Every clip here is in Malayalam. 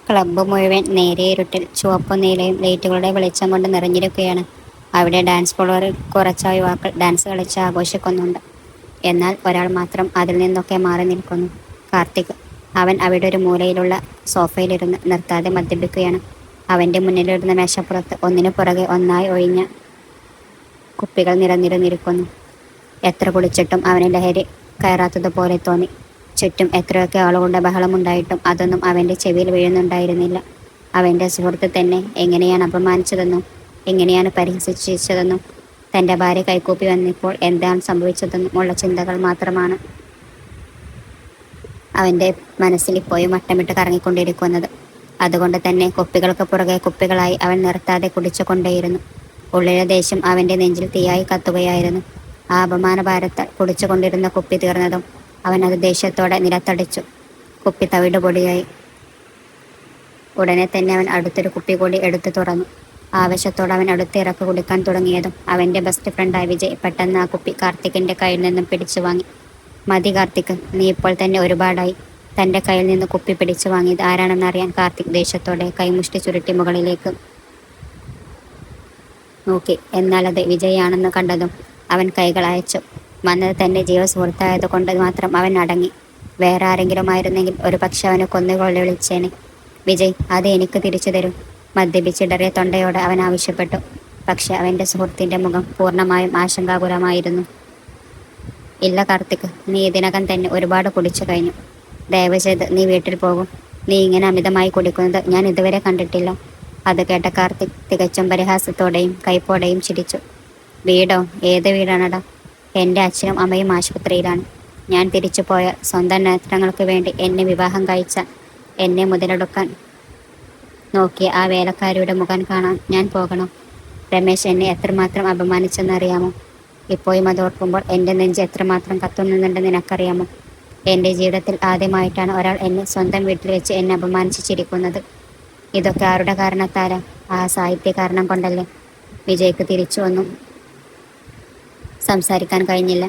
ക്ലബ്ബ് മുഴുവൻ നേരിയ ഇരുട്ടിൽ ചുവപ്പും നീലയും ലൈറ്റുകളുടെ വെളിച്ചം കൊണ്ട് നിറഞ്ഞിരിക്കുകയാണ്. അവിടെ ഡാൻസ് ഫ്ലോറിൽ കുറച്ച് യുവാക്കൾ ഡാൻസ് കളിച്ച് ആഘോഷിക്കുന്നുണ്ട്. എന്നാൽ ഒരാൾ മാത്രം അതിൽ നിന്നൊക്കെ മാറി നിൽക്കുന്നു. കാർത്തിക്. അവൻ അവിടെ ഒരു മൂലയിലുള്ള സോഫയിലിരുന്ന് നിർത്താതെ മദ്യപിക്കുകയാണ്. അവൻ്റെ മുന്നിലിരുന്ന മേശപ്പുറത്ത് ഒന്നിനു പുറകെ ഒന്നായി ഒഴിഞ്ഞ കുപ്പികൾ നിറഞ്ഞിരുന്നിരിക്കുന്നു. എത്ര കുടിച്ചിട്ടും അവന് ലഹരി കയറാത്തതുപോലെ തോന്നി. ചുറ്റും എത്രയൊക്കെ ആളുകളുടെ ബഹളമുണ്ടായിട്ടും അതൊന്നും അവൻ്റെ ചെവിയിൽ വീഴുന്നുണ്ടായിരുന്നില്ല. അവൻ്റെ സുഹൃത്ത് തന്നെ എങ്ങനെയാണ് അപമാനിച്ചതെന്നും എങ്ങനെയാണ് പരിഹസിച്ചതെന്നും തൻ്റെ ഭാര്യ കൈകൂപ്പി വന്നപ്പോൾ എന്താണ് സംഭവിച്ചതെന്നും ഉള്ള ചിന്തകൾ മാത്രമാണ് അവൻ്റെ മനസ്സിൽ ഇപ്പോഴും വട്ടമിട്ട് കറങ്ങിക്കൊണ്ടിരിക്കുന്നത്. അതുകൊണ്ട് തന്നെ കുപ്പികൾക്ക് പുറകെ കുപ്പികളായി അവൻ നിർത്താതെ കുടിച്ചുകൊണ്ടേയിരുന്നു. ഉള്ളിലെ ദേഷ്യം അവൻ്റെ നെഞ്ചിൽ തീയായി കത്തുകയായിരുന്നു. ആ അപമാനഭാരത്താൽ കുടിച്ചുകൊണ്ടിരുന്ന കുപ്പി തീർന്നതും അവൻ അത് ദേഷ്യത്തോടെ നിലത്തടിച്ചു. കുപ്പി തവിടുപൊടിയായി. ഉടനെ തന്നെ അവൻ അടുത്തൊരു കുപ്പി കൂടി എടുത്തു തുറന്നു. ആവേശത്തോടെ അവൻ അടുത്ത ഇറക്ക് കുടിക്കാൻ തുടങ്ങിയതും അവൻ്റെ ബെസ്റ്റ് ഫ്രണ്ടായ വിജയ് പെട്ടെന്ന് ആ കുപ്പി കാർത്തിക്കിൻ്റെ കയ്യിൽ നിന്നും പിടിച്ചു വാങ്ങി. മതി കാർത്തിക്, നീ ഇപ്പോൾ തന്നെ ഒരുപാടായി. തൻ്റെ കയ്യിൽ നിന്ന് കുപ്പി പിടിച്ചു വാങ്ങിയത് ആരാണെന്നറിയാൻ കാർത്തിക് ദേഷ്യത്തോടെ കൈമുഷ്ടി ചുരുട്ടി മുകളിലേക്ക് നോക്കി. എന്നാൽ അത് വിജയാണെന്ന് കണ്ടതും അവൻ കൈകൾ അയച്ചു. വന്നത് തൻ്റെ ജീവ സുഹൃത്തായത് കൊണ്ട് മാത്രം അവൻ അടങ്ങി. വേറെ ആരെങ്കിലും ആയിരുന്നെങ്കിൽ ഒരു പക്ഷെ അവനെ കൊന്നുകൊള്ളി വിളിച്ചേനെ. വിജയ്, അത് എനിക്ക് തിരിച്ചു തരും, മദ്യപിച്ചിടറിയ തൊണ്ടയോടെ അവൻ ആവശ്യപ്പെട്ടു. പക്ഷെ അവൻ്റെ സുഹൃത്തിൻ്റെ മുഖം പൂർണ്ണമായും ആശങ്കാകുലമായിരുന്നു. ഇല്ല കാർത്തിക്, നീ ഇതിനകം തന്നെ ഒരുപാട് കുടിച്ചു കഴിഞ്ഞു. ദയവ് ചെയ്ത് നീ വീട്ടിൽ പോകും. നീ ഇങ്ങനെ അമിതമായി കുടിക്കുന്നത് ഞാൻ ഇതുവരെ കണ്ടിട്ടില്ല. അത് കേട്ട കാർത്തിക് തികച്ചും പരിഹാസത്തോടെയും കൈപ്പോടെയും ചിരിച്ചു. വീടോ? ഏത് വീടാണടാ? എൻ്റെ അച്ഛനും അമ്മയും ആശുപത്രിയിലാണ്. ഞാൻ തിരിച്ചു പോയ സ്വന്തം നേത്രങ്ങൾക്ക് വേണ്ടി എന്നെ വിവാഹം കഴിച്ച, എന്നെ മുതലെടുക്കാൻ നോക്കിയ ആ വേലക്കാരിയുടെ മുഖം കാണാൻ ഞാൻ പോകണോ? രമേശ് എന്നെ എത്രമാത്രം അപമാനിച്ചെന്നറിയാമോ? ഇപ്പോഴും അതോർക്കുമ്പോൾ എൻ്റെ നെഞ്ച് എത്രമാത്രം കത്തുന്നുണ്ടെന്ന് നിനക്കറിയാമോ? എൻ്റെ ജീവിതത്തിൽ ആദ്യമായിട്ടാണ് ഒരാൾ എന്നെ സ്വന്തം വീട്ടിൽ വെച്ച് എന്നെ അപമാനിച്ച് ചിരിക്കുന്നത്. ഇതൊക്കെ ആരുടെ കാരണത്താലാ? ആ സാഹിത്യ കാരണം കൊണ്ടല്ലേ? വിജയ്ക്ക് തിരിച്ചു ഒന്നും സംസാരിക്കാൻ കഴിഞ്ഞില്ല.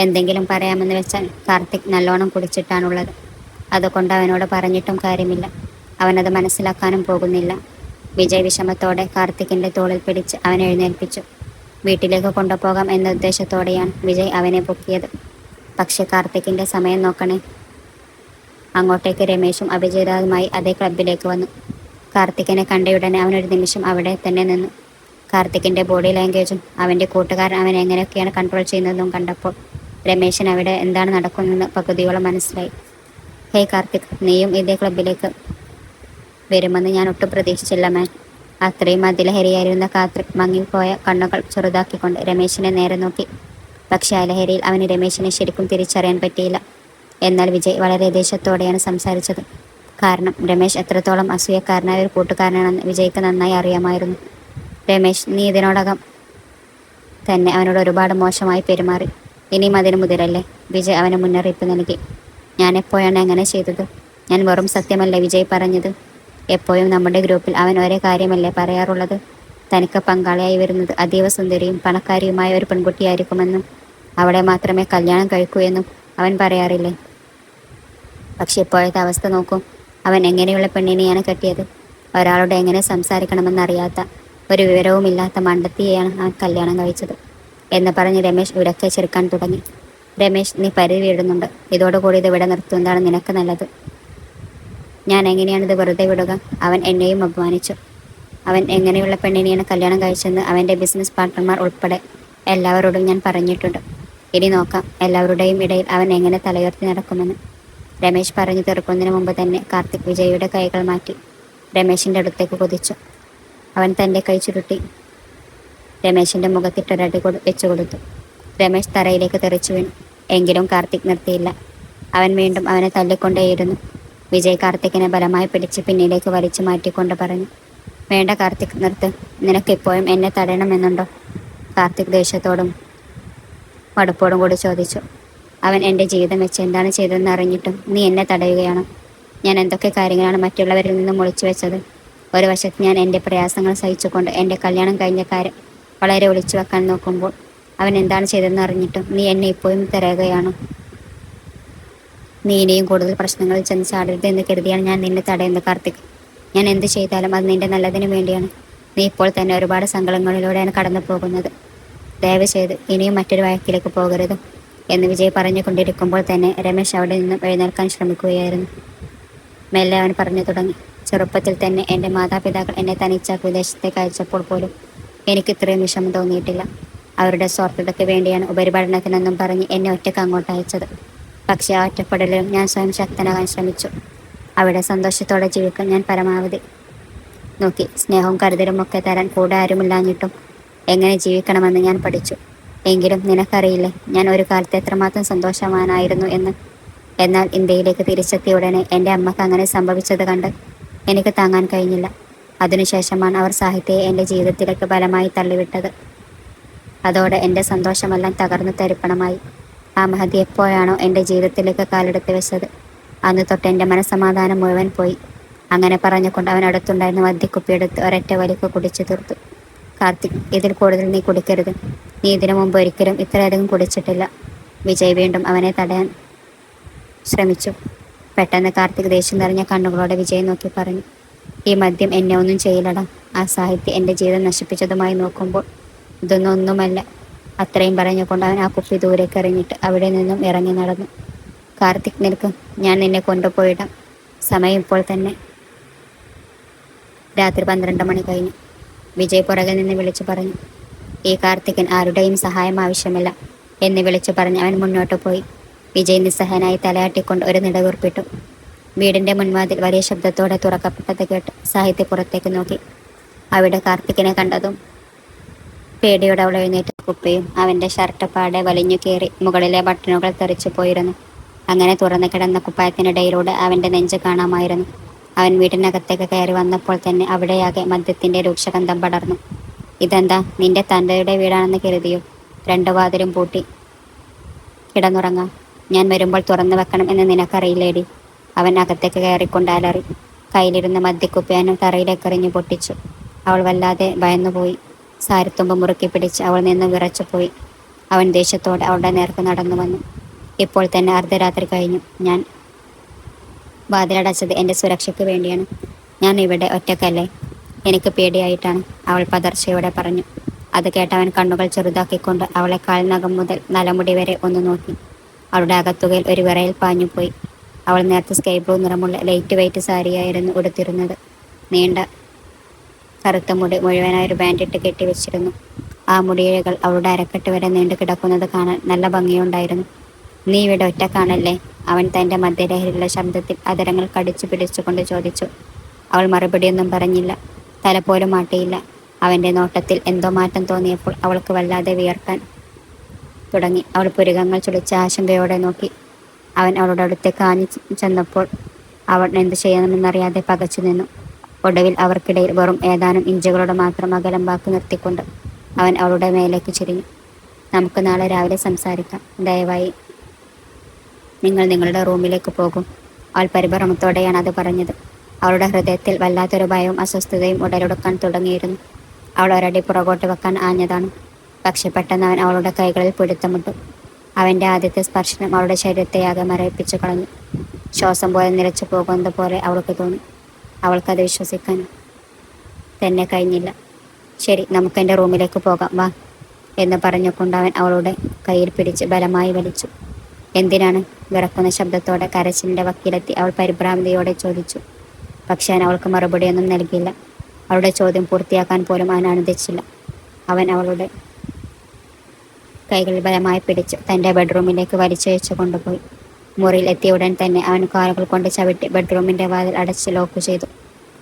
എന്തെങ്കിലും പറയാമെന്ന് വെച്ചാൽ കാർത്തിക് നല്ലോണം കുടിച്ചിട്ടാണുള്ളത്. അതുകൊണ്ട് അവനോട് പറഞ്ഞിട്ടും കാര്യമില്ല. അവനത് മനസ്സിലാക്കാനും പോകുന്നില്ല. വിജയ് വിഷമത്തോടെ കാർത്തിക്കിൻ്റെ തോളിൽ പിടിച്ച് അവനെ എഴുന്നേൽപ്പിച്ചു. വീട്ടിലേക്ക് കൊണ്ടുപോകാം എന്ന ഉദ്ദേശത്തോടെയാണ് വിജയ് അവനെ പൊക്കിയത്. പക്ഷെ കാർത്തിക്കിൻ്റെ സമയം നോക്കണേ. അങ്ങോട്ടേക്ക് രമേശും അഭിജിതാവുമായി അതേ ക്ലബിലേക്ക് വന്നു. കാർത്തിക്കിനെ കണ്ടയുടനെ അവനൊരു നിമിഷം അവിടെ തന്നെ നിന്നു. കാർത്തിക്കിൻ്റെ ബോഡി ലാംഗ്വേജും അവൻ്റെ കൂട്ടുകാരൻ അവൻ എങ്ങനെയൊക്കെയാണ് കൺട്രോൾ ചെയ്യുന്നതും കണ്ടപ്പോൾ രമേശിന് അവിടെ എന്താണ് നടക്കുന്നതെന്ന് പകുതിയോളം മനസ്സിലായി. ഹേയ് കാർത്തിക്, നീയും ഇതേ ക്ലബിലേക്ക് വരുമെന്ന് ഞാൻ ഒട്ടും പ്രതീക്ഷിച്ചില്ല മാൻ. അത്രയും അതിലഹരിയായിരുന്ന കാർത്തിക് മങ്ങിപ്പോയ കണ്ണുകൾ ചെറുതാക്കിക്കൊണ്ട് രമേശിനെ നേരെ നോക്കി. പക്ഷെ ആ ലഹരിയിൽ അവന് രമേശിനെ ശരിക്കും തിരിച്ചറിയാൻ പറ്റിയില്ല. എന്നാൽ വിജയ് വളരെ ദേഷ്യത്തോടെയാണ് സംസാരിച്ചത്. കാരണം രമേശ് എത്രത്തോളം അസൂയക്കാരനായ ഒരു കൂട്ടുകാരനാണെന്ന് വിജയ്ക്ക് നന്നായി അറിയാമായിരുന്നു. രമേശ്, നീ ഇതിനോടകം തന്നെ അവനോട് ഒരുപാട് മോശമായി പെരുമാറി. ഇനിയും അതിന് മുതിരല്ലേ? വിജയ് അവന് മുന്നറിയിപ്പ് നൽകി. ഞാൻ എപ്പോഴാണ് അങ്ങനെ ചെയ്തത്? ഞാൻ വെറും സത്യമല്ലേ വിജയ് പറഞ്ഞത്? എപ്പോഴും നമ്മുടെ ഗ്രൂപ്പിൽ അവൻ ഒരേ കാര്യമല്ലേ പറയാറുള്ളത്? തനിക്ക് പങ്കാളിയായി വരുന്നത് അതീവ സുന്ദരിയും പണക്കാരിയുമായ ഒരു പെൺകുട്ടിയായിരിക്കുമെന്നും അവളെ മാത്രമേ കല്യാണം കഴിക്കൂ എന്നും അവൻ പറയാറില്ലേ? പക്ഷെ ഇപ്പോഴത്തെ അവസ്ഥ നോക്കൂ. അവൻ എങ്ങനെയുള്ള പെണ്ണിനെയാണ് കെട്ടിയത്? ഒരാളോട് എങ്ങനെ സംസാരിക്കണമെന്നറിയാത്ത, ഒരു വിവരവുമില്ലാത്ത മണ്ടത്തിയെയാണ് അവൻ കല്യാണം കഴിച്ചത് എന്ന് പറഞ്ഞ് രമേശ് ഉരക്കെ ചെറുക്കാൻ തുടങ്ങി. രമേശ്, നീ പരിധി വിടുന്നുണ്ട്. ഇതോടുകൂടി ഇത് ഇവിടെ നിർത്തുന്നതാണ് നിനക്ക് നല്ലത്. ഞാൻ എങ്ങനെയാണിത് വെറുതെ വിടുക? അവൻ എന്നെയും അപമാനിച്ചു. അവൻ എങ്ങനെയുള്ള പെണ്ണിനെയാണ് കല്യാണം കഴിച്ചതെന്ന് അവൻ്റെ ബിസിനസ് പാർട്ട്ണർമാർ ഉൾപ്പെടെ എല്ലാവരോടും ഞാൻ പറഞ്ഞിട്ടുണ്ട്. ഇനി നോക്കാം എല്ലാവരുടെയും ഇടയിൽ അവൻ എങ്ങനെ തലയുയർത്തി നടക്കുമെന്ന്. രമേശ് പറഞ്ഞു തീർക്കുന്നതിന് മുമ്പ് തന്നെ കാർത്തിക് വിജയുടെ കൈകൾ മാറ്റി രമേശിൻ്റെ അടുത്തേക്ക് കുതിച്ചു. അവൻ തൻ്റെ കൈ ചുരുട്ടി രമേശിൻ്റെ മുഖത്തിട്ടൊരടി വെച്ചു കൊടുത്തു. രമേശ് തറയിലേക്ക് തെറിച്ചു വീണു. എങ്കിലും കാർത്തിക് നിർത്തിയില്ല. അവൻ വീണ്ടും അവനെ തല്ലിക്കൊണ്ടേയിരുന്നു. വിജയ് കാർത്തിക്കിനെ ബലമായി പിടിച്ച് പിന്നിലേക്ക് വലിച്ചു മാറ്റിക്കൊണ്ട് പറഞ്ഞു, വേണ്ട കാർത്തിക്, നിർത്ത്. നിനക്കിപ്പോഴും എന്നെ തടയണമെന്നുണ്ടോ? കാർത്തിക് ദേഷ്യത്തോടും മടുപ്പോടും കൂടി ചോദിച്ചു. അവൻ എൻ്റെ ജീവിതം വെച്ച് എന്താണ് ചെയ്തതെന്ന് അറിഞ്ഞിട്ടും നീ എന്നെ തടയുകയാണോ? ഞാൻ എന്തൊക്കെ കാര്യങ്ങളാണ് മറ്റുള്ളവരിൽ നിന്നും ഒളിച്ചു വെച്ചത്? ഒരു വശത്ത് ഞാൻ എൻ്റെ പ്രയാസങ്ങൾ സഹിച്ചുകൊണ്ട് എൻ്റെ കല്യാണം കഴിഞ്ഞ കാര്യം വളരെ ഒളിച്ചു വെക്കാൻ നോക്കുമ്പോൾ അവൻ എന്താണ് ചെയ്തതെന്ന് അറിഞ്ഞിട്ടും നീ എന്നെ ഇപ്പോഴും തടയുകയാണോ? നീ ഇനിയും കൂടുതൽ പ്രശ്നങ്ങളിൽ ചെന്ന് ചാടരുത് എന്ന് കരുതിയാണ് ഞാൻ നിന്നെ തടയുന്നത് കാർത്തിക്. ഞാൻ എന്ത് ചെയ്താലും അത് നിന്റെ നല്ലതിനു വേണ്ടിയാണ്. നീ ഇപ്പോൾ തന്നെ ഒരുപാട് സങ്കടങ്ങളിലൂടെയാണ് കടന്നു പോകുന്നത്. ദയവ് ചെയ്ത് ഇനിയും മറ്റൊരു വഴക്കിലേക്ക് പോകരുത് എന്ന് വിജയ് പറഞ്ഞുകൊണ്ടിരിക്കുമ്പോൾ തന്നെ രമേശ് അവിടെ നിന്നും എഴുന്നേൽക്കാൻ ശ്രമിക്കുകയായിരുന്നു. മെല്ലെ അവൻ പറഞ്ഞു തുടങ്ങി. ചെറുപ്പത്തിൽ തന്നെ എൻ്റെ മാതാപിതാക്കൾ എന്നെ തനിച്ചാക്കി വിദേശത്തേക്ക് അയച്ചപ്പോൾ പോലും എനിക്ക് ഇത്രയും വിഷമം തോന്നിയിട്ടില്ല. അവരുടെ സ്വാർത്ഥതയ്ക്ക് വേണ്ടിയാണ് ഉപരിപഠനത്തിനെന്നും പറഞ്ഞ് എന്നെ ഒറ്റയ്ക്ക് അങ്ങോട്ട് അയച്ചത്. പക്ഷേ ആ ഒറ്റപ്പെടലിലും ഞാൻ സ്വയം ശക്തനാകാൻ ശ്രമിച്ചു. അവിടെ സന്തോഷത്തോടെ ജീവിക്കാൻ ഞാൻ പരമാവധി നോക്കി. സ്നേഹവും കരുതലും ഒക്കെ തരാൻ കൂടെ ആരുമില്ലാഞ്ഞിട്ടും എങ്ങനെ ജീവിക്കണമെന്ന് ഞാൻ പഠിച്ചു. എങ്കിലും നിനക്കറിയില്ലേ ഞാൻ ഒരു കാലത്ത് എത്രമാത്രം സന്തോഷവാനായിരുന്നു എന്ന്. എന്നാൽ ഇന്ത്യയിലേക്ക് തിരിച്ചെത്തിയ ഉടനെ എൻ്റെ അമ്മക്ക് അങ്ങനെ സംഭവിച്ചത് കണ്ട് എനിക്ക് താങ്ങാൻ കഴിഞ്ഞില്ല. അതിനുശേഷമാണ് അവർ സാഹിത്യയെ എൻ്റെ ജീവിതത്തിലേക്ക് ബലമായി തള്ളിവിട്ടത്. അതോടെ എൻ്റെ സന്തോഷമെല്ലാം തകർന്നു തരിപ്പണമായി. ആ മഹതി എപ്പോഴാണോ എൻ്റെ ജീവിതത്തിലേക്ക് കാലെടുത്ത് വെച്ചത് അന്ന് തൊട്ട് എൻ്റെ മനസ്സമാധാനം മുഴുവൻ പോയി. അങ്ങനെ പറഞ്ഞുകൊണ്ട് അവൻ അടുത്തുണ്ടായിരുന്ന മദ്യക്കുപ്പിയെടുത്ത് ഒരൊറ്റ വലിക്ക് കുടിച്ചു തീർത്തു. കാർത്തിക്, ഇതിൽ കൂടുതൽ നീ കുടിക്കരുത്. നീ ഇതിനു മുമ്പ് ഒരിക്കലും ഇത്രയധികം കുടിച്ചിട്ടില്ല. വിജയ് വീണ്ടും അവനെ തടയാൻ ശ്രമിച്ചു. പെട്ടെന്ന് കാർത്തിക് ദേഷ്യം നിറഞ്ഞ കണ്ണുകളോടെ വിജയ് നോക്കി പറഞ്ഞു, ഈ മദ്യം എന്നെ ഒന്നും ചെയ്യില്ലടാ. ആ സാഹിത്യം എൻ്റെ ജീവിതം നശിപ്പിച്ചതുമായി നോക്കുമ്പോൾ ഇതൊന്നും ഒന്നുമല്ല. അത്രയും പറഞ്ഞുകൊണ്ട് അവൻ ആ കുപ്പി ദൂരേക്ക് എറിഞ്ഞിട്ട് അവിടെ നിന്നും ഇറങ്ങി നടന്നു. കാർത്തിക്, നിൽക്കും, ഞാൻ നിന്നെ കൊണ്ടുപോയിടാം. സമയം ഇപ്പോൾ തന്നെ രാത്രി 12 മണി കഴിഞ്ഞു. വിജയ് പുറകിൽ നിന്ന് വിളിച്ചു പറഞ്ഞു. ഈ കാർത്തികൻ ആരുടെയും സഹായം ആവശ്യമില്ല എന്ന് വിളിച്ചു പറഞ്ഞ് അവൻ മുന്നോട്ട് പോയി. വിജയ് നിസ്സഹായനായി തലയാട്ടിക്കൊണ്ട് ഒരു നെടുവീർപ്പിട്ടു. വീടിൻ്റെ മുൻവാതിൽ വലിയ ശബ്ദത്തോടെ തുറക്കപ്പെട്ടത് കേട്ട് സാഹിത്യ പുറത്തേക്ക് നോക്കി. അവിടെ കാർത്തികിനെ കണ്ടതും പേടിയോടെ അവൾ എഴുന്നേറ്റ്. കുപ്പയും അവൻ്റെ ഷർട്ട് പാടെ വലിഞ്ഞു കയറി മുകളിലെ ബട്ടണുകൾ തെറിച്ചു പോയിരുന്നു. അങ്ങനെ തുറന്നു കിടന്ന കുപ്പായത്തിനിടയിലൂടെ അവൻ്റെ നെഞ്ച് കാണാമായിരുന്നു. അവൻ വീട്ടിനകത്തേക്ക് കയറി വന്നപ്പോൾ തന്നെ അവിടെയാകെ മദ്യത്തിൻ്റെ രൂക്ഷഗന്ധം പടർന്നു. ഇതെന്താ, നിന്റെ തന്തയുടെ വീടാണെന്ന് കരുതിയോ? 2 വാതിലും പൂട്ടി കിടന്നുറങ്ങാം. ഞാൻ വരുമ്പോൾ തുറന്നു വെക്കണം എന്ന് നിനക്കറിയില്ലേടി? അവൻ അകത്തേക്ക് കയറിക്കൊണ്ട് അലറി. കയ്യിലിരുന്ന മദ്യക്കുപ്പി അവൻ തറയിലേക്ക് എറിഞ്ഞു പൊട്ടിച്ചു. അവൾ വല്ലാതെ ഭയന്നുപോയി. സാരിത്തുമ്പ് മുറുക്കി പിടിച്ച് അവൾ നിന്ന് വിറച്ചുപോയി. അവൻ ദേഷ്യത്തോടെ അവളുടെ നേർക്ക് നടന്നു വന്നു. ഇപ്പോൾ തന്നെ അർദ്ധരാത്രി കഴിഞ്ഞു. ഞാൻ വാതിലടച്ചത് എൻ്റെ സുരക്ഷയ്ക്ക് വേണ്ടിയാണ്. ഞാൻ ഇവിടെ ഒറ്റക്കല്ലേ? എനിക്ക് പേടിയായിട്ടാണ്, അവൾ പതർച്ചയോടെ പറഞ്ഞു. അത് കേട്ടവൻ കണ്ണുകൾ ചെറുതാക്കിക്കൊണ്ട് അവളെ കാൽനഖം മുതൽ നലമുടി വരെ ഒന്ന് നോക്കി. അവളുടെ അകത്തുകയിൽ ഒരു വിറയിൽ പാഞ്ഞുപോയി. അവൾ നേരത്തെ സ്കൈ ബ്ലൂ നിറമുള്ള ലൈറ്റ് വെയ്റ്റ് സാരിയായിരുന്നു ഉടുത്തിരുന്നത്. നീണ്ട കറുത്ത മുടി മുഴുവനായൊരു ബാൻഡിട്ട് കെട്ടിവെച്ചിരുന്നു. ആ മുടിയിഴകൾ അവളുടെ അരക്കെട്ട് വരെ നീണ്ടു കിടക്കുന്നത് കാണാൻ നല്ല ഭംഗിയുണ്ടായിരുന്നു. നീ ഇവിടെ ഒറ്റക്കാണല്ലേ? അവൻ തൻ്റെ മധ്യലഹരിയുള്ള ശബ്ദത്തിൽ അതരങ്ങൾ കടിച്ചു പിടിച്ചുകൊണ്ട് ചോദിച്ചു. അവൾ മറുപടിയൊന്നും പറഞ്ഞില്ല, തല പോലും മാട്ടിയില്ല. അവൻ്റെ നോട്ടത്തിൽ എന്തോ മാറ്റം തോന്നിയപ്പോൾ അവൾക്ക് വല്ലാതെ വിയർക്കാൻ തുടങ്ങി. അവൾ പുരികങ്ങൾ ചുളിച്ച് ആശങ്കയോടെ നോക്കി. അവൻ അവളുടെ അടുത്തേക്ക് ആഞ്ഞു ചെന്നപ്പോൾ അവൾ എന്തു ചെയ്യണമെന്നറിയാതെ പകച്ചു നിന്നു. ഒടുവിൽ അവർക്കിടയിൽ വെറും ഏതാനും ഇഞ്ചുകളുടെ മാത്രം അകലം ബാക്കി നിർത്തിക്കൊണ്ട് അവൻ അവളുടെ മേലേക്ക് ചിരിഞ്ഞു. നമുക്ക് നാളെ രാവിലെ സംസാരിക്കാം. ദയവായി നിങ്ങൾ നിങ്ങളുടെ റൂമിലേക്ക് പോകും. അവൾ പരിഭ്രമത്തോടെയാണ് അത് പറഞ്ഞത്. അവളുടെ ഹൃദയത്തിൽ വല്ലാത്തൊരു ഭയവും അസ്വസ്ഥതയും ഉടലെടുക്കാൻ തുടങ്ങിയിരുന്നു. അവൾ ഒരടി പുറകോട്ട് വെക്കാൻ ആഞ്ഞതാണ്. പക്ഷെ പെട്ടെന്ന് അവൻ അവളുടെ കൈകളിൽ പിടുത്തമിട്ടു. അവൻ്റെ ആദ്യത്തെ സ്പർശനം അവളുടെ ശരീരത്തെയാകെ മരവിപ്പിച്ചു കളഞ്ഞു. ശ്വാസം പോലെ നിലച്ചു പോകുന്നത് പോലെ അവൾക്ക് തോന്നി. അവൾക്കത് വിശ്വസിക്കാൻ തന്നെ കഴിഞ്ഞില്ല. ശരി, നമുക്കെൻ്റെ റൂമിലേക്ക് പോകാം, വാ എന്ന് പറഞ്ഞുകൊണ്ട് അവൻ അവളുടെ കയ്യിൽ പിടിച്ച് ബലമായി വലിച്ചു. എന്തിനാണ്? വിറക്കുന്ന ശബ്ദത്തോടെ കരച്ചിലിൻ്റെ വക്കീലെത്തി അവൾ പരിഭ്രാന്തിയോടെ ചോദിച്ചു. പക്ഷേ അവൾക്ക് മറുപടിയൊന്നും നൽകിയില്ല. അവളുടെ ചോദ്യം പൂർത്തിയാക്കാൻ പോലും അവൻ അനുവദിച്ചില്ല. അവൻ അവളുടെ കൈകളിൽ ബലമായി പിടിച്ച് തൻ്റെ ബെഡ്റൂമിലേക്ക് വലിച്ചയച്ചു കൊണ്ടുപോയി. മുറിയിൽ എത്തിയ ഉടൻ തന്നെ അവൻ കാലുകൾ കൊണ്ട് ചവിട്ടി ബെഡ്റൂമിൻ്റെ വാതിൽ അടച്ച് ലോക്ക് ചെയ്തു.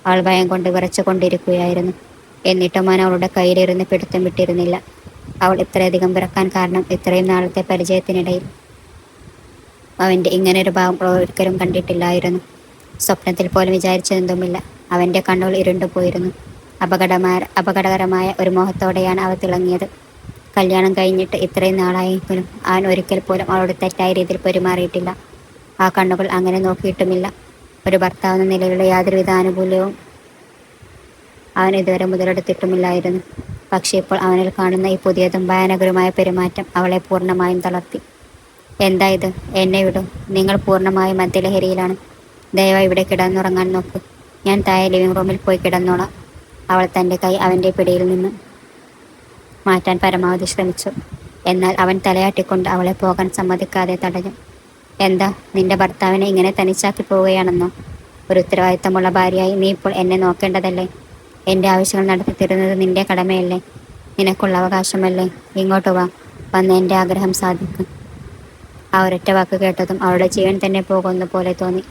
അവൾ ഭയം കൊണ്ട് വിറച്ചു കൊണ്ടിരിക്കുകയായിരുന്നു. എന്നിട്ടും അവൻ അവളുടെ കയ്യിലിരുന്ന് പിടുത്തം വിട്ടിരുന്നില്ല. അവൾ ഇത്രയധികം വിറക്കാൻ കാരണം ഇത്രയും നാളത്തെ പരിചയത്തിനിടയിൽ അവൻ്റെ ഇങ്ങനൊരു ഭാവം ഒരിക്കലും കണ്ടിട്ടില്ലായിരുന്നു. സ്വപ്നത്തിൽ പോലും വിചാരിച്ചതെന്തുമില്ല. അവൻ്റെ കണ്ണുകൾ ഇരുണ്ടുപോയിരുന്നു. അപകടകരമായ ഒരു മോഹത്തോടെയാണ് അവ തിളങ്ങിയത്. കല്യാണം കഴിഞ്ഞിട്ട് ഇത്രയും നാളായെങ്കിലും അവൻ ഒരിക്കൽ പോലും അവളോട് തെറ്റായ രീതിയിൽ പെരുമാറിയിട്ടില്ല. ആ കണ്ണുകൾ അങ്ങനെ നോക്കിയിട്ടുമില്ല. ഒരു ഭർത്താവെന്ന നിലയിലുള്ള യാതൊരുവിധ ആനുകൂല്യവും അവൻ ഇതുവരെ മുതലെടുത്തിട്ടുമില്ലായിരുന്നു. പക്ഷേ ഇപ്പോൾ അവനിൽ കാണുന്ന ഈ പുതിയതും ഭയാനകരമായ പെരുമാറ്റം അവളെ പൂർണ്ണമായും തളർത്തി. എന്താ ഇത്? എന്നെ വിടും. നിങ്ങൾ പൂർണ്ണമായും മദ്യലഹരിയിലാണ്. ദയവായി ഇവിടെ കിടന്നുറങ്ങാൻ നോക്ക്. ഞാൻ താഴെ ലിവിംഗ് റൂമിൽ പോയി കിടന്നോളാം. അവൾ തൻ്റെ കൈ അവൻ്റെ പിടിയിൽ നിന്ന് മാറ്റാൻ പരമാവധി ശ്രമിച്ചു. എന്നാൽ അവൻ തലയാട്ടിക്കൊണ്ട് അവളെ പോകാൻ സമ്മതിക്കാതെ തടഞ്ഞു. എന്താ, നിന്റെ ഭർത്താവിനെ ഇങ്ങനെ തനിച്ചാക്കി പോവുകയാണെന്നോ? ഒരു ഉത്തരവാദിത്തമുള്ള ഭാര്യയായി നീ ഇപ്പോൾ എന്നെ നോക്കേണ്ടതല്ലേ? എൻ്റെ ആവശ്യങ്ങൾ നടത്തി തരുന്നത് നിന്റെ കടമയല്ലേ? നിനക്കുള്ള അവകാശമല്ലേ? ഇങ്ങോട്ട് വാ, വന്ന് എൻ്റെ ആഗ്രഹം സാധിക്കും. ആ ഒരൊറ്റ വാക്ക് കേട്ടതും അവളുടെ ജീവൻ തന്നെ പോകുന്ന പോലെ തോന്നി.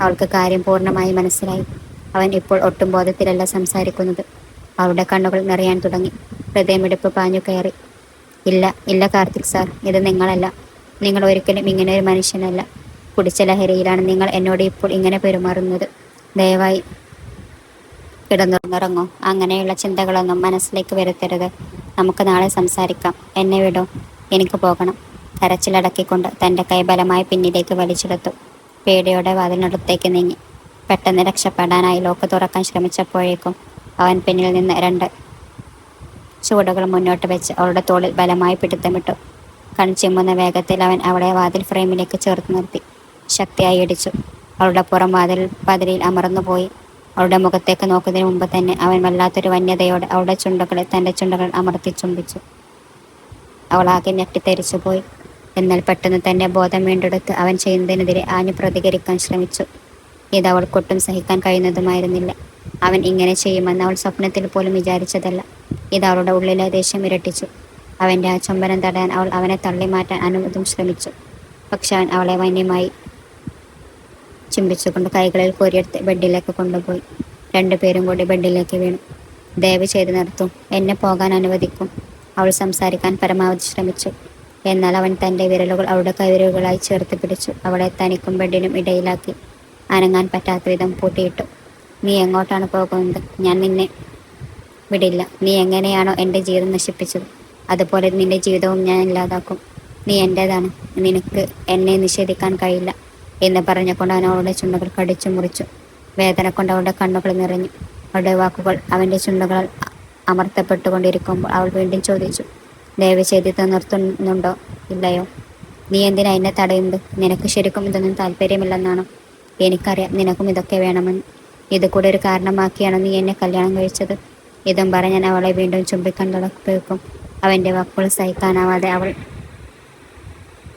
അവൾക്ക് കാര്യം പൂർണ്ണമായി മനസ്സിലായി. അവൻ ഇപ്പോൾ ഒട്ടും ബോധത്തിലല്ല സംസാരിക്കുന്നത്. അവളുടെ കണ്ണുകൾ നിറയാൻ തുടങ്ങി. ഹൃദയമിടിപ്പ് പാഞ്ഞു കയറി. ഇല്ല ഇല്ല കാർത്തിക് സാർ, ഇത് നിങ്ങളല്ല. നിങ്ങൾ ഒരിക്കലും ഇങ്ങനെ ഒരു മനുഷ്യനല്ല. കുടിച്ച ലഹരിയിലാണ് നിങ്ങൾ എന്നോട് ഇപ്പോൾ ഇങ്ങനെ പെരുമാറുന്നത്. ദയവായി കിടന്നുറങ്ങോ. അങ്ങനെയുള്ള ചിന്തകളൊന്നും മനസ്സിലേക്ക് വരുത്തരുത്. നമുക്ക് നാളെ സംസാരിക്കാം. എന്നെ വിടോ, എനിക്ക് പോകണം. കരച്ചിലടക്കിക്കൊണ്ട് തൻ്റെ കൈ ബലമായി പിന്നിലേക്ക് വലിച്ചെടുത്തു. പേടിയോടെ വാതിലിനടുത്തേക്ക് നീങ്ങി. പെട്ടെന്ന് രക്ഷപ്പെടാനായി ലോക്ക് തുറക്കാൻ ശ്രമിച്ചപ്പോഴേക്കും അവൻ പിന്നിൽ നിന്ന് 2 ചുവടുകൾ മുന്നോട്ട് വെച്ച് അവളുടെ തോളിൽ ബലമായി പിടുത്തമിട്ടു. കൺചിമ്മുന്ന വേഗത്തിൽ അവൻ അവളെ വാതിൽ ഫ്രെയിമിലേക്ക് ചേർത്ത് നിർത്തി ശക്തിയായി ഇടിച്ചു. അവളുടെ പുറം പതിരിൽ അമർന്നുപോയി. അവളുടെ മുഖത്തേക്ക് നോക്കുന്നതിന് മുമ്പ് തന്നെ അവൻ വല്ലാത്തൊരു വന്യതയോടെ അവളുടെ ചുണ്ടുകളെ തൻ്റെ ചുണ്ടുകൾ അമർത്തി ചുംബിച്ചു. അവളാകെ ഞെട്ടിത്തെറിച്ചു പോയി. എന്നാൽ പെട്ടെന്ന് തന്നെ ബോധം വീണ്ടെടുത്ത് അവൻ ചെയ്യുന്നതിനെതിരെ ആഞ്ഞു പ്രതികരിക്കാൻ ശ്രമിച്ചു. ഇത് അവൾക്കൊട്ടും സഹിക്കാൻ കഴിയുന്നതുമായിരുന്നില്ല. അവൻ ഇങ്ങനെ ചെയ്യുമെന്ന് അവൾ സ്വപ്നത്തിൽ പോലും വിചാരിച്ചതല്ല. ഇത് അവളുടെ ഉള്ളിലെ ദേഷ്യം ഇരട്ടിച്ചു. അവൻ്റെ ആ ചുംബനം തടയാൻ അവൾ അവനെ തള്ളി മാറ്റാൻ അനുവദം ശ്രമിച്ചു. പക്ഷെ അവൻ അവളെ വന്യമായി ചുംബിച്ചുകൊണ്ട് കൈകളിൽ കോരിയെടുത്ത് ബെഡിലേക്ക് കൊണ്ടുപോയി. 2 പേരും കൂടി ബെഡിലേക്ക് വീണു. ദയവ് ചെയ്ത് നിർത്തും, എന്നെ പോകാൻ അനുവദിക്കും. അവൾ സംസാരിക്കാൻ പരമാവധി ശ്രമിച്ചു. എന്നാൽ അവൻ തൻ്റെ വിരലുകൾ അവളുടെ കൈവിരലുകളായി ചേർത്ത് പിടിച്ചു അവളെ തനിക്കും ബെഡിനും ഇടയിലാക്കി അനങ്ങാൻ പറ്റാത്ത വിധം പൂട്ടിയിട്ടു. നീ എങ്ങോട്ടാണ് പോകുന്നത്? ഞാൻ നിന്നെ വിടില്ല. നീ എങ്ങനെയാണോ എൻ്റെ ജീവിതം നശിപ്പിച്ചത്, അതുപോലെ നിന്റെ ജീവിതവും ഞാൻ ഇല്ലാതാക്കും. നീ എൻ്റേതാണ്. നിനക്ക് എന്നെ നിഷേധിക്കാൻ കഴിയില്ല എന്ന് പറഞ്ഞുകൊണ്ട് അവൻ അവളുടെ ചുണ്ടുകൾ കടിച്ചു മുറിച്ചു. വേദന കൊണ്ട് അവളുടെ കണ്ണുകൾ നിറഞ്ഞു. അവളുടെ വാക്കുകൾ അവൻ്റെ ചുണ്ടുകളാൽ അമർത്തപ്പെട്ടുകൊണ്ടിരിക്കുമ്പോൾ അവൾ വീണ്ടും ചോദിച്ചു, ദയവ് ചെയ്ത് ഇത് നിർത്തുന്നുണ്ടോ ഇല്ലയോ? നീ എന്തിനാ എന്നെ തടയുന്നത്? നിനക്ക് ശരിക്കും ഇതൊന്നും താല്പര്യമില്ലെന്നാണോ? എനിക്കറിയാം നിനക്കും ഇതൊക്കെ വേണമെന്ന്. ഇത് കൂടെ ഒരു കാരണമാക്കിയാണ് നീ എന്നെ കല്യാണം കഴിച്ചത്. ഇതും പറഞ്ഞ് ഞാൻ അവളെ വീണ്ടും ചുംബിക്കാൻ തുടങ്ങിയപ്പോഴേക്കും അവൻ്റെ വാക്കുകൾ സഹിക്കാനാവാതെ അവൾ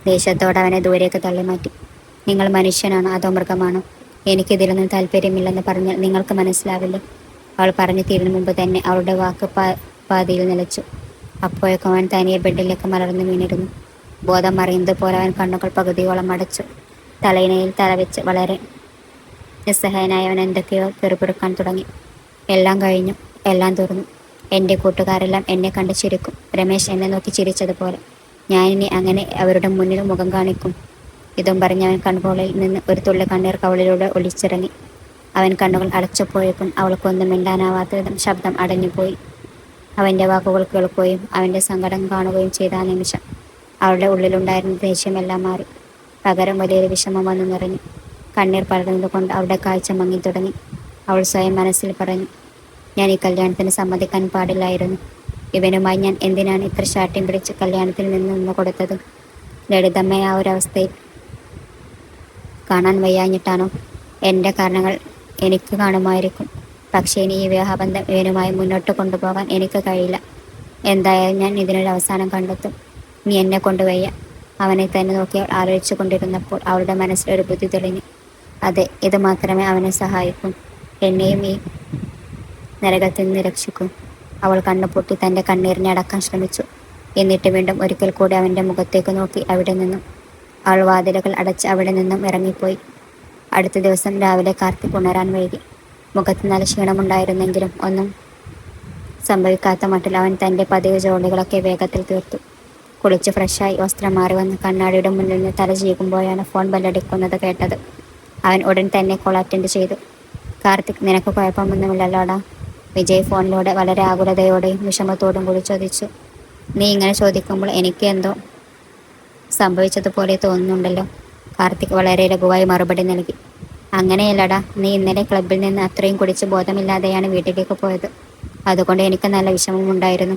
ദേഷ്യത്തോടെ അവനെ ദൂരേക്ക് തള്ളിമാറ്റി. നിങ്ങൾ മനുഷ്യനാണോ അതോ മൃഗമാണോ? എനിക്കിതിലൊന്നും താല്പര്യമില്ലെന്ന് പറഞ്ഞാൽ നിങ്ങൾക്ക് മനസ്സിലാവില്ലേ? അവൾ പറഞ്ഞു തീരുന്ന മുമ്പ് തന്നെ അവളുടെ വാക്ക് പാതിയിൽ നിലച്ചു. അപ്പോഴേക്കും അവൻ തനിയെ ബെഡിലേക്ക് മലർന്നു വീണിരുന്നു. ബോധം മറിയുന്നത് പോലെ അവൻ കണ്ണുകൾ പകുതിയോളം അടച്ചു. തലയിണയിൽ തലവെച്ച് വളരെ നിസ്സഹായനായ അവൻ എന്തൊക്കെയോ പെറുപിറുക്കാൻ തുടങ്ങി. എല്ലാം കഴിഞ്ഞു, എല്ലാം തീർന്നു. എൻ്റെ കൂട്ടുകാരെല്ലാം എന്നെ കണ്ട് ചിരിക്കും. രമേശ് എന്നെ നോക്കി ചിരിച്ചതുപോലെ ഞാനിനി അങ്ങനെ അവരുടെ മുന്നിൽ മുഖം കാണിക്കും. ഇതും പറഞ്ഞ് അവൻ കൺകോളിൽ നിന്ന് ഒരു തുള്ളി കണ്ണീർ കവളിലൂടെ ഒളിച്ചിറങ്ങി. അവൻ കണ്ണുകൾ അടച്ചപ്പോഴേക്കും അവൾക്കൊന്നും മിണ്ടാനാവാത്ത വിധം ശബ്ദം അടഞ്ഞുപോയി. അവൻ്റെ വാക്കുകൾ കേൾക്കുകയും അവൻ്റെ സങ്കടം കാണുകയും ചെയ്ത ആ നിമിഷം അവളുടെ ഉള്ളിലുണ്ടായിരുന്ന ദേഷ്യമെല്ലാം മാറി. പകരം വലിയൊരു വിഷമം വന്നു നിറഞ്ഞു. കണ്ണീർ പടർന്നത് കൊണ്ട് അവളുടെ കാഴ്ച മങ്ങി തുടങ്ങി. അവൾ സ്വയം മനസ്സിൽ പറഞ്ഞു, ഞാൻ ഈ കല്യാണത്തിന് സമ്മതിക്കാൻ പാടില്ലായിരുന്നു. ഇവനുമായി ഞാൻ എന്തിനാണ് ഇത്ര ശാഠ്യം പിടിച്ച് കല്യാണത്തിൽ നിന്ന് കൊടുത്തത്? ലളിതമ്മയെ ആ ഒരവസ്ഥയിൽ കാണാൻ വയ്യാഞ്ഞിട്ടാണോ? എൻ്റെ കാരണങ്ങൾ എനിക്ക് കാണുമായിരിക്കും. പക്ഷേ ഇനി ഈ വിവാഹബന്ധം ഇവനുമായി മുന്നോട്ട് കൊണ്ടുപോകാൻ എനിക്ക് കഴിയില്ല. എന്തായാലും ഞാൻ ഇതിനൊരു അവസാനം കണ്ടെത്തും. നീ എന്നെ കൊണ്ടുവയ്യ. അവനെ തന്നെ നോക്കി ആലോചിച്ചു കൊണ്ടിരുന്നപ്പോൾ അവളുടെ മനസ്സിൽ ഒരു ബുദ്ധി തെളിഞ്ഞു. അതെ, ഇത് മാത്രമേ അവനെ സഹായിക്കൂ. എന്നെയും ഈ നരകത്തിൽ നിന്ന് രക്ഷിക്കും. അവൾ കണ്ണുപൊട്ടി തൻ്റെ കണ്ണീരിനെ അടക്കാൻ ശ്രമിച്ചു. എന്നിട്ട് വീണ്ടും ഒരിക്കൽ കൂടി അവൻ്റെ മുഖത്തേക്ക് നോക്കി അവിടെ നിന്നും അവൾ വാതിലുകൾ അടച്ച് അവിടെ നിന്നും ഇറങ്ങിപ്പോയി. അടുത്ത ദിവസം രാവിലെ കാർത്തിക് ഉണരാൻ വൈകി. മുഖത്ത് നല്ല ക്ഷീണമുണ്ടായിരുന്നെങ്കിലും ഒന്നും സംഭവിക്കാത്ത മട്ടിൽ അവൻ തൻ്റെ പതിവ് ജോലികളൊക്കെ വേഗത്തിൽ തീർത്തു. കുളിച്ച് ഫ്രഷായി വസ്ത്രം മാറി വന്ന് കണ്ണാടിയുടെ മുന്നിൽ നിന്ന് തല ചീകുമ്പോഴാണ് ഫോൺ ബെല്ലടിക്കുന്നത് കേട്ടത്. അവൻ ഉടൻ തന്നെ കോൾ അറ്റൻഡ് ചെയ്തു. കാർത്തിക്, നിനക്ക് കുഴപ്പമൊന്നുമില്ലല്ലോടാ? വിജയ് ഫോണിലൂടെ വളരെ ആകുലതയോടെയും വിഷമത്തോടും കൂടി ചോദിച്ചു. നീ ഇങ്ങനെ ചോദിക്കുമ്പോൾ എനിക്ക് എന്തോ സംഭവിച്ചതുപോലെ തോന്നുന്നുണ്ടല്ലോ. കാർത്തിക് വളരെ ലഘുവായി മറുപടി നൽകി. അങ്ങനെയല്ലടാ, നീ ഇന്നലെ ക്ലബിൽ നിന്ന് അത്രയും കുടിച്ച് ബോധമില്ലാതെയാണ് വീട്ടിലേക്ക് പോയത്. അതുകൊണ്ട് എനിക്ക് നല്ല വിഷമമുണ്ടായിരുന്നു.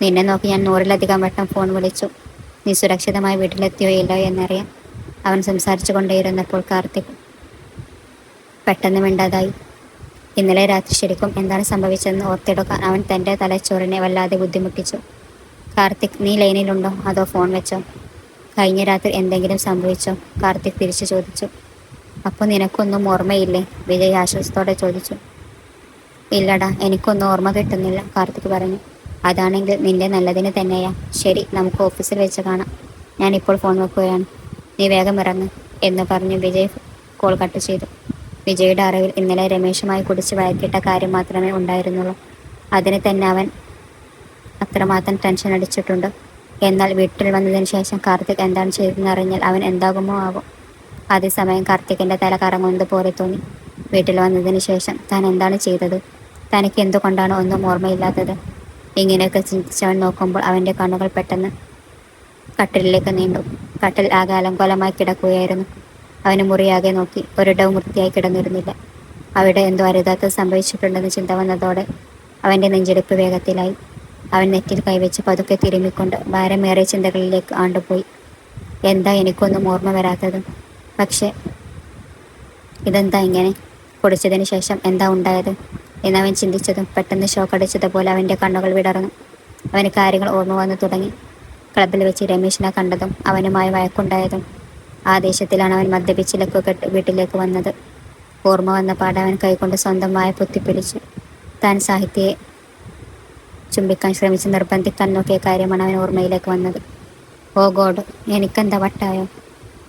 നിന്നെ നോക്കി ഞാൻ 100-ലധികം വട്ടം ഫോൺ വിളിച്ചു. നീ സുരക്ഷിതമായി വീട്ടിലെത്തിയോ ഇല്ലയോ എന്നറിയാൻ. അവൻ സംസാരിച്ചു കൊണ്ടേയിരുന്നപ്പോൾ കാർത്തിക് പെട്ടെന്ന് മിണ്ടാതായി. ഇന്നലെ രാത്രി ശരിക്കും എന്താണ് സംഭവിച്ചതെന്ന് ഓർത്തെടുക്കാൻ അവൻ തൻ്റെ തലച്ചോറിനെ വല്ലാതെ ബുദ്ധിമുട്ടിച്ചു. കാർത്തിക്, നീ ലൈനിലുണ്ടോ അതോ ഫോൺ വെച്ചോ? കഴിഞ്ഞ രാത്രി എന്തെങ്കിലും സംഭവിച്ചോ? കാർത്തിക് തിരിച്ചു ചോദിച്ചു. അപ്പോൾ നിനക്കൊന്നും ഓർമ്മയില്ലേ? വിജയ് ആശ്വാസത്തോടെ ചോദിച്ചു. ഇല്ലടാ, എനിക്കൊന്നും ഓർമ്മ കിട്ടുന്നില്ല, കാർത്തിക് പറഞ്ഞു. അതാണെങ്കിൽ നിന്റെ നല്ലതിന് തന്നെയാ. ശരി, നമുക്ക് ഓഫീസിൽ വെച്ച് കാണാം. ഞാനിപ്പോൾ ഫോൺ വെക്കുകയാണ്. നീ വേഗം ഇറങ്ങ് എന്ന് പറഞ്ഞ് വിജയ് കോൾ കട്ട് ചെയ്തു. വിജയുടെ അറിവിൽ ഇന്നലെ രമേശുമായി കുടിച്ച് വഴക്കിട്ട കാര്യം മാത്രമേ ഉണ്ടായിരുന്നുള്ളൂ. അതിന് തന്നെ അവൻ അത്രമാത്രം ടെൻഷൻ അടിച്ചിട്ടുണ്ട്. എന്നാൽ വീട്ടിൽ വന്നതിന് ശേഷം കാർത്തിക് എന്താണ് ചെയ്തതെന്ന് അറിഞ്ഞാൽ അവൻ എന്താകുമോ ആകും. അതേസമയം കാർത്തികിൻ്റെ തല കറങ്ങുന്നത് പോലെ തോന്നി. വീട്ടിൽ വന്നതിന് ശേഷം താൻ എന്താണ് ചെയ്തത്? തനിക്ക് എന്തുകൊണ്ടാണ് ഒന്നും ഓർമ്മയില്ലാത്തത്? ഇങ്ങനെയൊക്കെ ചിന്തിച്ചവൻ നോക്കുമ്പോൾ അവൻ്റെ കണ്ണുകൾ പെട്ടെന്ന് കട്ടിലിലേക്ക് നീണ്ടു. കട്ടിൽ ആകെ അലങ്കോലമായി കിടക്കുകയായിരുന്നു. അവന് മുറിയാകെ നോക്കി. ഒരിടവും വൃത്തിയായി കിടന്നിരുന്നില്ല. അവിടെ എന്തോ അരുതാത്തത് സംഭവിച്ചിട്ടുണ്ടെന്ന് ചിന്ത വന്നതോടെ അവൻ്റെ നെഞ്ചെടുപ്പ് വേഗത്തിലായി. അവൻ നെറ്റിൽ കൈവച്ച് പതുക്കെ തിരുമ്മിക്കൊണ്ട് ഭാരമേറിയ ചിന്തകളിലേക്ക് ആണ്ടുപോയി. എന്താ എനിക്കൊന്നും ഓർമ്മ വരാത്തത്? പക്ഷേ ഇതെന്താ ഇങ്ങനെ? കുടിച്ചതിന് ശേഷം എന്താ ഉണ്ടായത് എന്നവൻ ചിന്തിച്ചതും പെട്ടെന്ന് ഷോക്കടിച്ചതുപോലെ അവൻ്റെ കണ്ണുകൾ വിടർന്നു. അവന് കാര്യങ്ങൾ ഓർമ്മ വന്നു തുടങ്ങി. ക്ലബിൽ വെച്ച് രമേശിനെ കണ്ടതും അവനുമായി വഴക്കുണ്ടായതും. ആ ദേഷ്യത്തിലാണ് അവൻ മദ്യപിച്ച് ലക്കുകെട്ട് വീട്ടിലേക്ക് വന്നത്. ഓർമ്മ വന്ന പാടെ അവൻ കൈകൊണ്ട് സ്വന്തമായി പൊത്തിപ്പിടിച്ചു. താൻ സാഹിത്യയെ ചുംബിക്കാൻ ശ്രമിച്ച് നിർബന്ധിക്കാൻ നോക്കിയ കാര്യമാണ് അവൻ ഓർമ്മയിലേക്ക് വന്നത്. ഓ ഗോഡ്, എനിക്കെന്താ വട്ടായോ?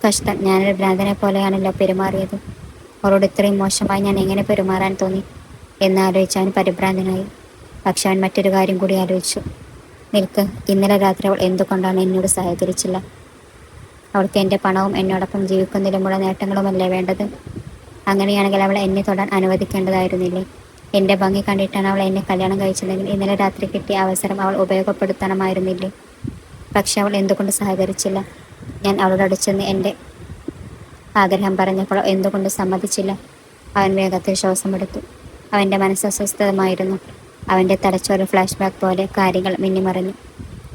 കഷ്ടം, ഞാനൊരു ഭ്രാന്തനെ പോലെയാണല്ലോ പെരുമാറിയത്. അവളോട് ഇത്രയും മോശമായി ഞാൻ എങ്ങനെ പെരുമാറാൻ തോന്നി എന്നാലോചിച്ച് അവൻ പരിഭ്രാന്തനായി. പക്ഷെ അവൻ മറ്റൊരു കാര്യം കൂടി ആലോചിച്ചു. നിൽക്ക്, ഇന്നലെ രാത്രി അവൾ എന്തുകൊണ്ടാണ് എന്നോട് സഹകരിച്ചില്ല? അവൾക്ക് എൻ്റെ പണവും എന്നോടൊപ്പം ജീവിക്കുന്നതിലുമുള്ള നേട്ടങ്ങളുമല്ലേ വേണ്ടത്? അങ്ങനെയാണെങ്കിൽ അവൾ എന്നെ തൊടാൻ അനുവദിക്കേണ്ടതായിരുന്നില്ലേ? എൻ്റെ ഭംഗി കണ്ടിട്ടാണ് അവൾ എന്നെ കല്യാണം കഴിച്ചതെങ്കിൽ ഇന്നലെ രാത്രി കിട്ടിയ അവസരം അവൾ ഉപയോഗപ്പെടുത്തണമായിരുന്നില്ലേ? പക്ഷെ അവൾ എന്തുകൊണ്ട് സഹകരിച്ചില്ല? ഞാൻ അവളോട് അടുച്ചെന്ന് എൻ്റെ ആഗ്രഹം പറഞ്ഞപ്പോൾ എന്തുകൊണ്ട് സമ്മതിച്ചില്ല? അവൻ വേഗത്തിൽ ശ്വാസമെടുത്തു. അവൻ്റെ മനസ്സ് അസ്വസ്ഥമായിരുന്നു. അവൻ്റെ തലച്ചോറ് ഫ്ലാഷ് ബാക്ക് പോലെ കാര്യങ്ങൾ മിന്നിമറിഞ്ഞു.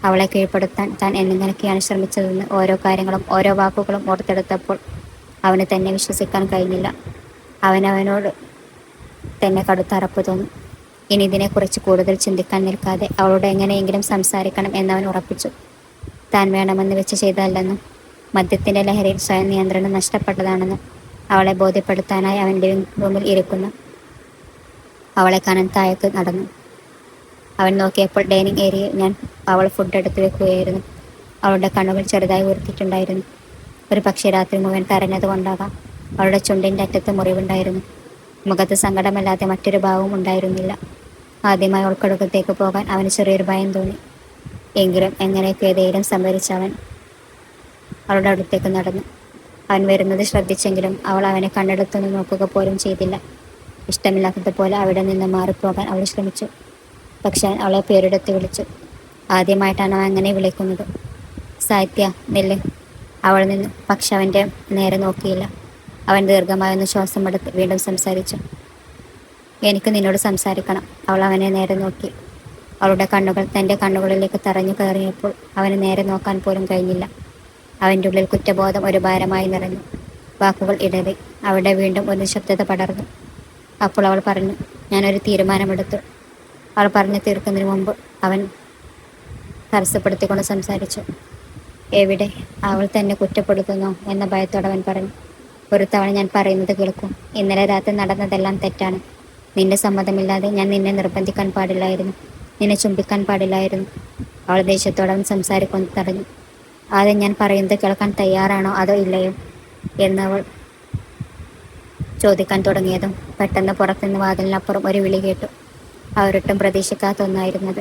അവളെ കീഴ്പ്പെടുത്താൻ താൻ എന്നെങ്ങനെയൊക്കെയാണ് ശ്രമിച്ചതെന്ന് ഓരോ കാര്യങ്ങളും ഓരോ വാക്കുകളും ഓർത്തെടുത്തപ്പോൾ അവന് തന്നെ വിശ്വസിക്കാൻ കഴിഞ്ഞില്ല. അവനവനോട് തന്നെ കടുത്ത അറപ്പ് തോന്നി. ഇനി ഇതിനെക്കുറിച്ച് കൂടുതൽ ചിന്തിക്കാൻ നിൽക്കാതെ അവളോട് എങ്ങനെയെങ്കിലും സംസാരിക്കണം എന്നവൻ ഉറപ്പിച്ചു. താൻ വേണമെന്ന് വെച്ച് ചെയ്തതല്ലെന്നും മദ്യത്തിൻ്റെ ലഹരിയിൽ സ്വയം നിയന്ത്രണം നഷ്ടപ്പെട്ടതാണെന്നും അവളെ ബോധ്യപ്പെടുത്താനായി അവൻ ലിവിംഗ് റൂമിൽ ഇരിക്കുന്നു അവളെ കാണാൻ താഴേക്ക് നടന്നു. അവൻ നോക്കിയപ്പോൾ ഡൈനിങ് ഏരിയയിൽ ഞാൻ അവൾ ഫുഡ് എടുത്തു വെക്കുകയായിരുന്നു. അവളുടെ കണ്ണുകൾ ചെറുതായി ഉയർത്തിയിട്ടുണ്ടായിരുന്നു. ഒരു പക്ഷേ രാത്രി മുഴുവൻ കരഞ്ഞതുകൊണ്ടാകാം. അവളുടെ ചുണ്ടിൻ്റെ അറ്റത്ത് മുറിവുണ്ടായിരുന്നു. മുഖത്ത് സങ്കടമല്ലാതെ മറ്റൊരു ഭാവവും ഉണ്ടായിരുന്നില്ല. ആദ്യമായി അവൾക്കടുക്കത്തേക്ക് പോകാൻ അവന് ചെറിയൊരു ഭയം തോന്നി. എങ്കിലും എങ്ങനെയൊക്കെ ധൈര്യം സംഭരിച്ച് അവൻ അവളുടെ അടുത്തേക്ക് നടന്നു. അവൻ വരുന്നത് ശ്രദ്ധിച്ചെങ്കിലും അവൾ അവനെ കണ്ണെടുത്തൊന്ന് നോക്കുക പോലും ചെയ്തില്ല. ഇഷ്ടമില്ലാത്തതുപോലെ അവിടെ നിന്ന് മാറിപ്പോകാൻ അവൾ ശ്രമിച്ചു. പക്ഷെ അവൻ അവളെ പേരെടുത്ത് വിളിച്ചു. ആദ്യമായിട്ടാണ് അവൻ അങ്ങനെ വിളിക്കുന്നത്. സാഹിത്യ, നെല്ല്. അവൾ നിന്നു. പക്ഷെ അവൻ്റെ നേരെ നോക്കിയില്ല. അവൻ ദീർഘമായൊന്ന് ശ്വാസമെടുത്ത് വീണ്ടും സംസാരിച്ചു. എനിക്ക് നിന്നോട് സംസാരിക്കണം. അവൾ അവനെ നേരെ നോക്കി. അവളുടെ കണ്ണുകൾ തൻ്റെ കണ്ണുകളിലേക്ക് തറഞ്ഞു കയറിയപ്പോൾ അവന് നേരെ നോക്കാൻ പോലും കഴിഞ്ഞില്ല. അവൻ്റെ ഉള്ളിൽ കുറ്റബോധം ഒരു ഭാരമായി നിറഞ്ഞു. വാക്കുകൾ ഇടറി. അവിടെ വീണ്ടും ഒരു നിശബ്ദത പടർന്നു. അപ്പോൾ അവൾ പറഞ്ഞു, ഞാനൊരു തീരുമാനമെടുത്തു. അവൾ പറഞ്ഞു തീർക്കുന്നതിന് മുമ്പ് അവൻ തടസ്സപ്പെടുത്തിക്കൊണ്ട് സംസാരിച്ചു. എവിടെ? അവൾ തന്നെ കുറ്റപ്പെടുത്തുന്നോ എന്ന ഭയത്തോടെ അവൻ പറഞ്ഞു. ഒരു തവണ ഞാൻ പറയുന്നത് കേൾക്കും. ഇന്നലെ രാത്രി നടന്നതെല്ലാം തെറ്റാണ്. നിന്റെ സമ്മതമില്ലാതെ ഞാൻ നിന്നെ നിർബന്ധിക്കാൻ പാടില്ലായിരുന്നു. നിന്നെ ചുംബിക്കാൻ പാടില്ലായിരുന്നു. അവൾ ദേഷ്യത്തോടെ അവൻ സംസാരിക്കൊണ്ട് തടഞ്ഞു. ആദ്യം ഞാൻ പറയുന്നത് കേൾക്കാൻ തയ്യാറാണോ അതോ ഇല്ലയോ എന്നവൾ ചോദിക്കാൻ തുടങ്ങിയതും പെട്ടെന്ന് പുറത്തുനിന്ന് വാതിലിനപ്പുറം ഒരു വിളി കേട്ടു. അവരൊട്ടും പ്രതീക്ഷിക്കാത്ത ഒന്നായിരുന്നത്.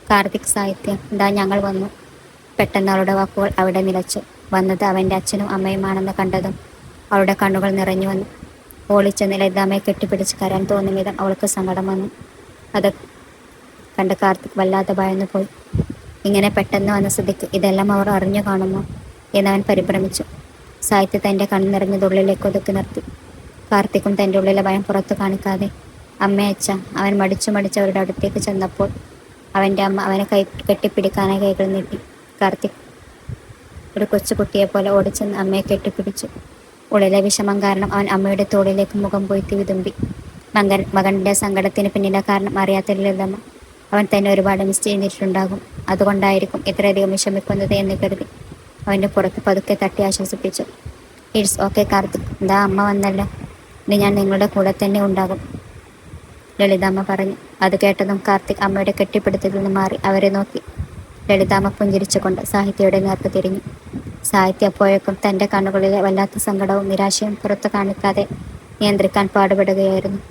കാർത്തിക്, സാഹിത്യം, ഇതാ ഞങ്ങൾ വന്നു. പെട്ടെന്ന് അവളുടെ വാക്കുകൾ അവിടെ നിലച്ചു. വന്നത് അവൻ്റെ അച്ഛനും അമ്മയുമാണെന്ന് കണ്ടതും അവളുടെ കണ്ണുകൾ നിറഞ്ഞു വന്നു. ഓളിച്ചെന്ന് ലളിതാമ്മയെ കെട്ടിപ്പിടിച്ച് കരയാൻ തോന്നും വിധം അവൾക്ക് സങ്കടം വന്നു. അത് കണ്ട് കാർത്തിക് വല്ലാതെ ഭയന്നു പോയി. ഇങ്ങനെ പെട്ടെന്ന് വന്ന സ്ഥിതിക്ക് ഇതെല്ലാം അവർ അറിഞ്ഞു കാണുമോ എന്നവൻ പരിഭ്രമിച്ചു. സാഹിത്യ തൻ്റെ കണ്ണ് നിറഞ്ഞതുള്ളിലേക്ക് ഒതുക്കി നിർത്തി. കാർത്തിക്കും തൻ്റെ ഉള്ളിലെ ഭയം പുറത്തു കാണിക്കാതെ അമ്മയച്ച അവൻ മടിച്ചു അവരുടെ അടുത്തേക്ക് ചെന്നപ്പോൾ അവൻ്റെ അമ്മ അവനെ കെട്ടിപ്പിടിക്കാനായി കൈകൾ നീട്ടി. കാർത്തിക് ഒരു കൊച്ചുകുട്ടിയെപ്പോലെ ഓടിച്ചെന്ന് അമ്മയെ കെട്ടിപ്പിടിച്ചു. ഉള്ളിലെ വിഷമം കാരണം അവൻ അമ്മയുടെ തോളിലേക്ക് മുഖം പൊയ്ത്തി വിതുമ്പി. മകന്റെ സങ്കടത്തിന് പിന്നിലെ കാരണം അറിയാത്ത ലളിതമ്മ അവൻ തന്നെ ഒരുപാട് മിസ് ചെയ്തിട്ടുണ്ടാകും. അതുകൊണ്ടായിരിക്കും ഇത്രയധികം വിഷമിക്കുന്നത് എന്ന് കരുതി അവൻ്റെ പുറത്ത് പതുക്കെ തട്ടി ആശ്വസിപ്പിച്ചു. ഇറ്റ്സ് ഓക്കെ കാർത്തിക്, ദാ അമ്മ വന്നല്ലോ, ഇനി ഞാൻ നിങ്ങളുടെ കൂടെ തന്നെ ഉണ്ടാകും, ലളിതാമ്മ പറഞ്ഞു. അത് കേട്ടതും കാർത്തിക് അമ്മയുടെ കെട്ടിപ്പിടുത്തത്തിൽ നിന്ന് മാറി അവരെ നോക്കി. ലളിതാമ്മ പുഞ്ചിരിച്ചുകൊണ്ട് സാഹിത്യയുടെ നേർക്ക് തിരിഞ്ഞു. സാഹിത്യ അപ്പോഴേക്കും തൻ്റെ കണ്ണുകളിലെ വല്ലാത്ത സങ്കടവും നിരാശയും പുറത്തു കാണിക്കാതെ നിയന്ത്രിക്കാൻ പാടുപെടുകയായിരുന്നു.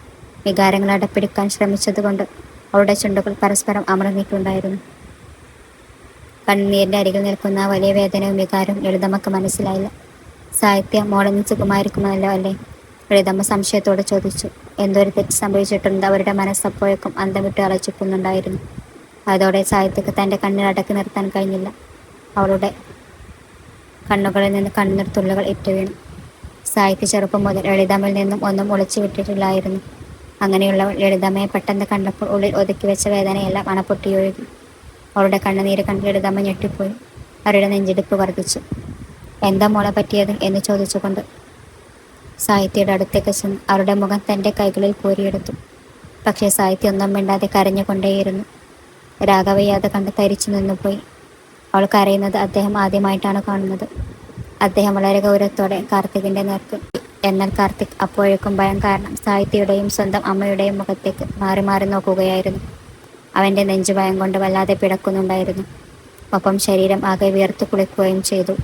വികാരങ്ങൾ അടപ്പിടിക്കാൻ ശ്രമിച്ചതുകൊണ്ട് അവളുടെ ചുണ്ടുകൾ പരസ്പരം അമർന്നിട്ടുണ്ടായിരുന്നു. കണ്ണുനീരിൻ്റെ അരികിൽ നിൽക്കുന്ന ആ വലിയ വേദനയും വികാരവും ലളിതമ്മക്ക് മനസ്സിലായില്ല. സാഹിത്യ മോളൊന്ന് സുഖമായിരിക്കുമല്ലോ അല്ലേ, ലളിതമ്മ സംശയത്തോടെ ചോദിച്ചു. എന്തൊരു തെറ്റ് സംഭവിച്ചിട്ടുണ്ട് അവരുടെ മനസ്സപ്പോഴേക്കും അന്തം വിട്ട് അലച്ചിക്കുന്നുണ്ടായിരുന്നു. അതോടെ സാഹിത്യക്ക് തൻ്റെ കണ്ണിൽ അടക്കി നിർത്താൻ കഴിഞ്ഞില്ല. അവളുടെ കണ്ണുകളിൽ നിന്ന് കണ്ണീർ തുള്ളികൾ ഇറ്റുവീണു. സാഹിത്യ ചെറുപ്പം മുതൽ ലളിതമ്മയിൽ നിന്നും ഒന്നും ഒളിച്ചു വിട്ടിട്ടില്ലായിരുന്നു. അങ്ങനെയുള്ളവൾ ലളിതമ്മയെ പെട്ടെന്ന് കണ്ടപ്പോൾ ഉള്ളിൽ ഒതുക്കി വെച്ച വേദനയെല്ലാം അണപ്പൊട്ടിയൊഴുകി. അവളുടെ കണ്ണുനീര് കണ്ട് ലളിതമ്മ ഞെട്ടിപ്പോയി. അവരുടെ നെഞ്ചിടിപ്പ് വർദ്ധിച്ചു. എന്താ മോളെ പറ്റിയത് എന്ന് ചോദിച്ചുകൊണ്ട് സാഹിത്യയുടെ അടുത്തേക്ക് ചെന്ന് അവരുടെ മുഖം തൻ്റെ കൈകളിൽ കോരിയെടുത്തു. പക്ഷേ സാഹിത്യം ഒന്നും മിണ്ടാതെ കരഞ്ഞുകൊണ്ടേയിരുന്നു. രാഘവയ്യ കണ്ട് തരിച്ചു നിന്നുപോയി. അവൾ കരയുന്നത് അദ്ദേഹം ആദ്യമായിട്ടാണ് കാണുന്നത്. അദ്ദേഹം വളരെ ഗൗരവത്തോടെ കാർത്തികിൻ്റെ നേർക്ക്. എന്നാൽ കാർത്തിക് അപ്പോഴേക്കും ഭയം കാരണം സാഹിത്യയുടെയും സ്വന്തം അമ്മയുടെയും മുഖത്തേക്ക് മാറി മാറി നോക്കുകയായിരുന്നു. അവൻ്റെ നെഞ്ചു ഭയം കൊണ്ട് വല്ലാതെ പിടക്കുന്നുണ്ടായിരുന്നു. ഒപ്പം ശരീരം ആകെ വിയർത്തു കുളിക്കുകയും ചെയ്തു.